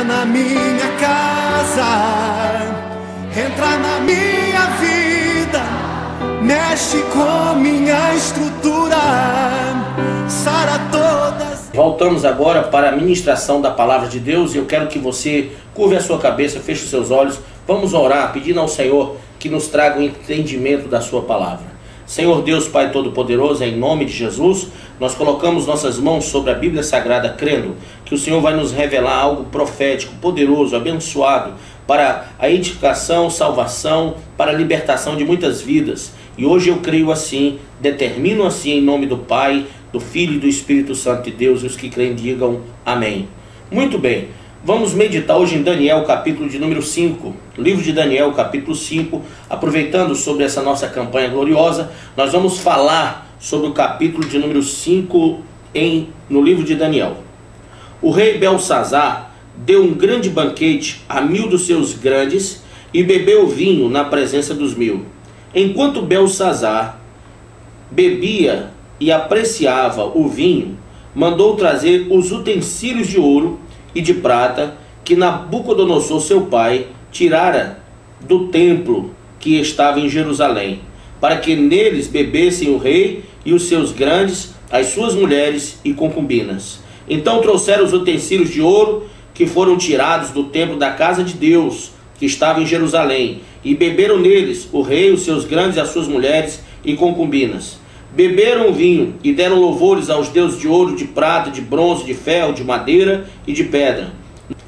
Entra na minha casa, entra na minha vida, mexe com minha estrutura, sara todas. Voltamos agora para a ministração da palavra de Deus. Eu quero que você curve a sua cabeça, feche os seus olhos. Vamos orar, pedindo ao Senhor que nos traga o entendimento da sua palavra. Senhor Deus, Pai Todo-Poderoso, em nome de Jesus, nós colocamos nossas mãos sobre a Bíblia Sagrada, crendo que o Senhor vai nos revelar algo profético, poderoso, abençoado, para a edificação, salvação, para a libertação de muitas vidas. E hoje eu creio assim, determino assim, em nome do Pai, do Filho e do Espírito Santo de Deus, e os que creem digam amém. Muito bem. Vamos meditar hoje em Daniel, capítulo de número 5, livro de Daniel, capítulo 5, aproveitando sobre essa nossa campanha gloriosa, nós vamos falar sobre o capítulo de número 5 no livro de Daniel. O rei Belsazar deu um grande banquete a 1000 dos seus grandes e bebeu vinho na presença dos 1000. Enquanto Belsazar bebia e apreciava o vinho, mandou trazer os utensílios de ouro e de prata que Nabucodonosor seu pai tirara do templo que estava em Jerusalém, para que neles bebessem o rei e os seus grandes, as suas mulheres e concubinas. Então trouxeram os utensílios de ouro que foram tirados do templo da casa de Deus que estava em Jerusalém, e beberam neles o rei, os seus grandes, as suas mulheres e concubinas. Beberam o vinho e deram louvores aos deuses de ouro, de prata, de bronze, de ferro, de madeira e de pedra.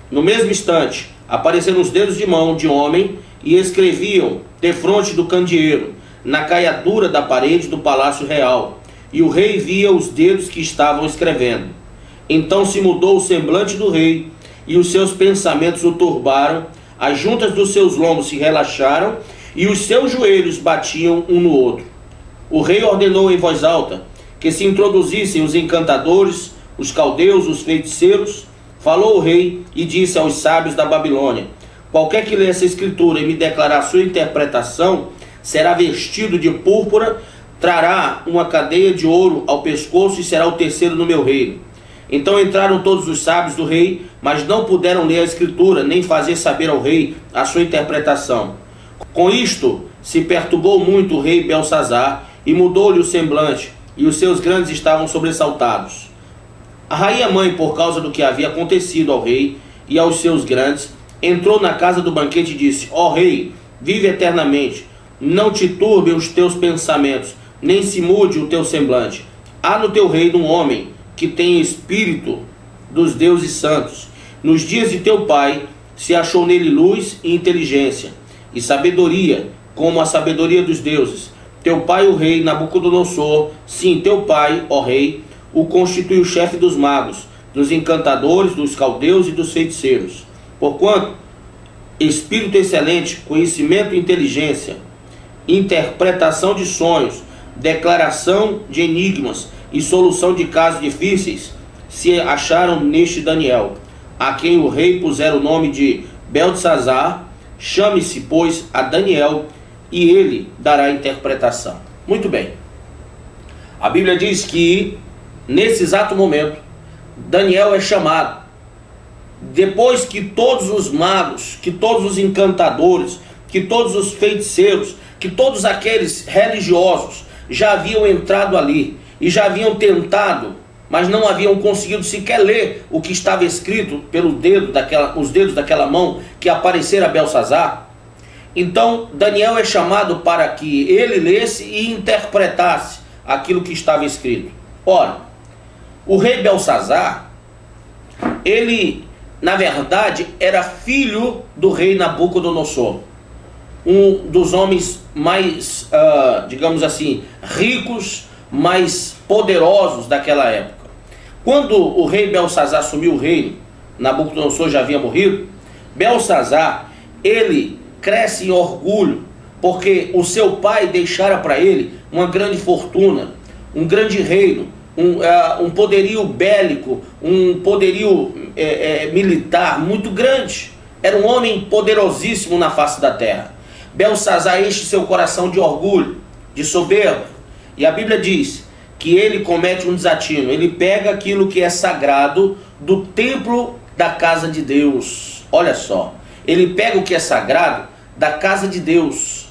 No mesmo instante, apareceram os dedos de mão de homem e escreviam defronte do candeeiro, na caiadura da parede do palácio real. E o rei via os dedos que estavam escrevendo. Então se mudou o semblante do rei, e os seus pensamentos o turbaram, as juntas dos seus lombos se relaxaram, e os seus joelhos batiam um no outro. O rei ordenou em voz alta que se introduzissem os encantadores, os caldeus, os feiticeiros. Falou o rei e disse aos sábios da Babilônia: qualquer que lê essa escritura e me declarar sua interpretação, será vestido de púrpura, trará uma cadeia de ouro ao pescoço e será o terceiro no meu reino. Então entraram todos os sábios do rei, mas não puderam ler a escritura, nem fazer saber ao rei a sua interpretação. Com isto se perturbou muito o rei Belsazar, e mudou-lhe o semblante, e os seus grandes estavam sobressaltados. A rainha mãe, por causa do que havia acontecido ao rei e aos seus grandes, entrou na casa do banquete e disse: ó rei, vive eternamente, não te turbem os teus pensamentos, nem se mude o teu semblante. Há no teu reino um homem que tem espírito dos deuses santos. Nos dias de teu pai se achou nele luz e inteligência, e sabedoria, como a sabedoria dos deuses. Teu pai, o rei Nabucodonosor, sim, teu pai, ó rei, o constituiu chefe dos magos, dos encantadores, dos caldeus e dos feiticeiros. Porquanto, espírito excelente, conhecimento e inteligência, interpretação de sonhos, declaração de enigmas e solução de casos difíceis, se acharam neste Daniel, a quem o rei pusera o nome de Beltesazar. Chame-se, pois, a Daniel, e ele dará a interpretação. Muito bem. A Bíblia diz que, nesse exato momento, Daniel é chamado. Depois que todos os magos, que todos os encantadores, que todos os feiticeiros, que todos aqueles religiosos já haviam entrado ali e já haviam tentado, mas não haviam conseguido sequer ler o que estava escrito pelo dedo os dedos daquela mão que aparecera a Belsazar. Então Daniel é chamado para que ele lesse e interpretasse aquilo que estava escrito. Ora, o rei Belsazar, ele na verdade era filho do rei Nabucodonosor, um dos homens mais, digamos assim, ricos, mais poderosos daquela época. Quando o rei Belsazar assumiu o reino, Nabucodonosor já havia morrido. Belsazar, ele cresce em orgulho, porque o seu pai deixara para ele uma grande fortuna, um grande reino, um poderio bélico, um poderio militar muito grande. Era um homem poderosíssimo na face da terra. Belsazar enche seu coração de orgulho, de soberba, e a Bíblia diz que ele comete um desatino. Ele pega aquilo que é sagrado do templo da casa de Deus. Olha só, ele pega o que é sagrado da casa de Deus,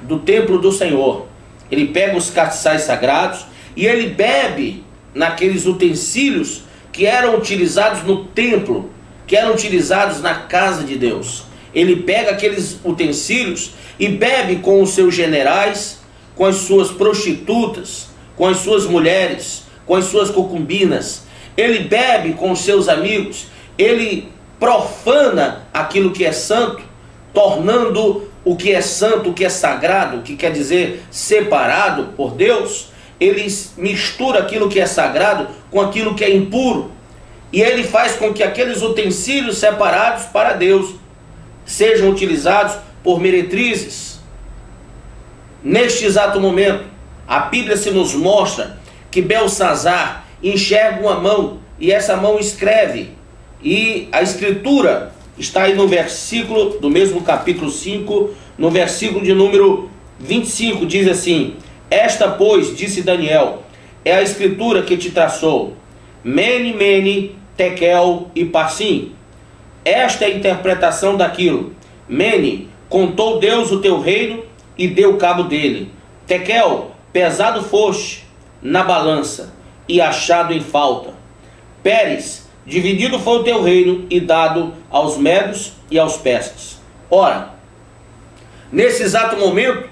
do templo do Senhor. Ele pega os castiçais sagrados e ele bebe naqueles utensílios que eram utilizados no templo, que eram utilizados na casa de Deus. Ele pega aqueles utensílios e bebe com os seus generais, com as suas prostitutas, com as suas mulheres, com as suas concubinas. Ele bebe com os seus amigos. Ele profana aquilo que é santo, tornando o que é santo, o que é sagrado, o que quer dizer separado por Deus. Ele mistura aquilo que é sagrado com aquilo que é impuro. E ele faz com que aqueles utensílios separados para Deus sejam utilizados por meretrizes. Neste exato momento, a Bíblia se nos mostra que Belsazar enxerga uma mão e essa mão escreve. E a escritura está aí no versículo do mesmo capítulo 5, no versículo de número 25, diz assim: esta, pois, disse Daniel, é a escritura que te traçou, Mene, Mene, Tekel e Parsim. Esta é a interpretação daquilo. Mene, contou Deus o teu reino e deu cabo dele. Tekel, pesado foste na balança e achado em falta. Pérez, dividido foi o teu reino e dado aos medos e aos persas. Ora, nesse exato momento,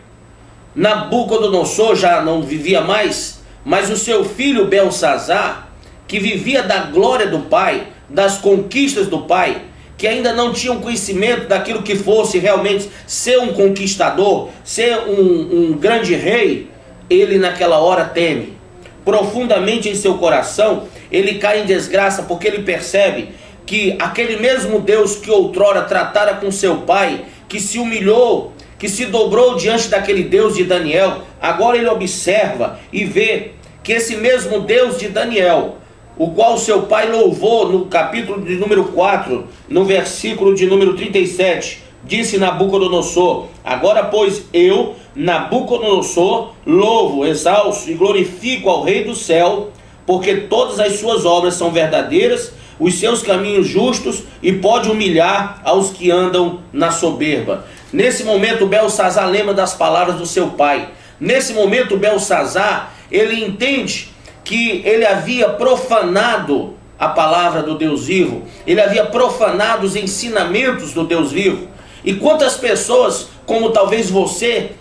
Nabucodonosor já não vivia mais, mas o seu filho Belsazar, que vivia da glória do pai, das conquistas do pai, que ainda não tinha um conhecimento daquilo que fosse realmente ser um conquistador, ser um grande rei, ele naquela hora teme. Profundamente em seu coração, ele cai em desgraça, porque ele percebe que aquele mesmo Deus que outrora tratara com seu pai, que se humilhou, que se dobrou diante daquele Deus de Daniel, agora ele observa e vê que esse mesmo Deus de Daniel, o qual seu pai louvou no capítulo de número 4, no versículo de número 37, disse Nabucodonosor: agora, pois, eu, Nabucodonosor, louvo, exalço e glorifico ao Rei do céu, porque todas as suas obras são verdadeiras, os seus caminhos justos, e pode humilhar aos que andam na soberba. Nesse momento, Belsazar lembra das palavras do seu pai. Nesse momento, Belsazar, ele entende que ele havia profanado a palavra do Deus vivo, ele havia profanado os ensinamentos do Deus vivo. E quantas pessoas, como talvez você,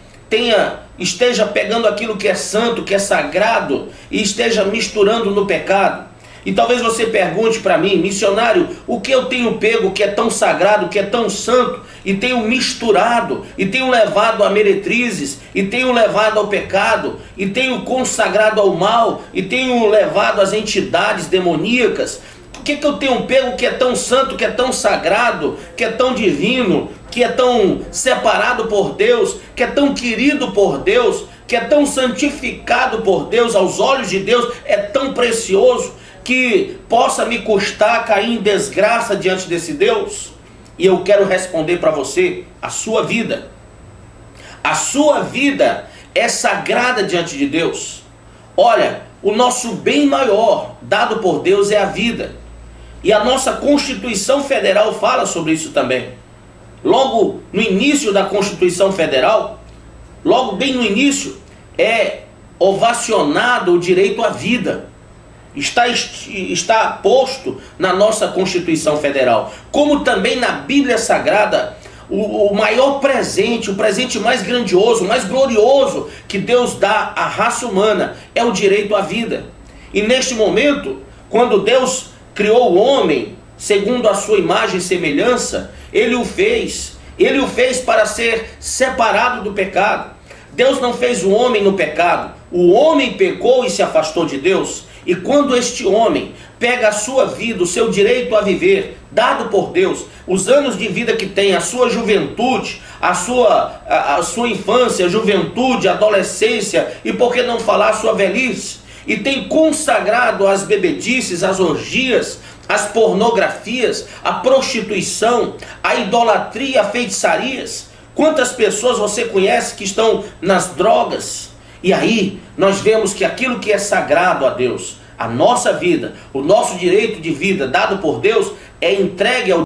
esteja pegando aquilo que é santo, que é sagrado, e esteja misturando no pecado. E talvez você pergunte para mim: missionário, o que eu tenho pego que é tão sagrado, que é tão santo, e tenho misturado, e tenho levado a meretrizes, e tenho levado ao pecado, e tenho consagrado ao mal, e tenho levado às entidades demoníacas? O que eu tenho pego que é tão santo, que é tão sagrado, que é tão divino, que é tão separado por Deus, que é tão querido por Deus, que é tão santificado por Deus, aos olhos de Deus, é tão precioso, que possa me custar cair em desgraça diante desse Deus? E eu quero responder para você: a sua vida é sagrada diante de Deus. Olha, o nosso bem maior dado por Deus é a vida, e a nossa Constituição Federal fala sobre isso também. Logo no início da Constituição Federal, logo bem no início, é ovacionado o direito à vida. Está posto na nossa Constituição Federal, como também na Bíblia Sagrada. O maior presente, o presente mais grandioso, mais glorioso que Deus dá à raça humana é o direito à vida. E neste momento, quando Deus criou o homem segundo a sua imagem e semelhança, Ele o fez para ser separado do pecado. Deus não fez o homem no pecado, o homem pecou e se afastou de Deus. E quando este homem pega a sua vida, o seu direito a viver, dado por Deus, os anos de vida que tem, a sua juventude, a sua infância, juventude, adolescência, e por que não falar a sua velhice, e tem consagrado as bebedices, as orgias, as pornografias, a prostituição, a idolatria, a feitiçarias. Quantas pessoas você conhece que estão nas drogas? E aí nós vemos que aquilo que é sagrado a Deus, a nossa vida, o nosso direito de vida dado por Deus, é entregue ao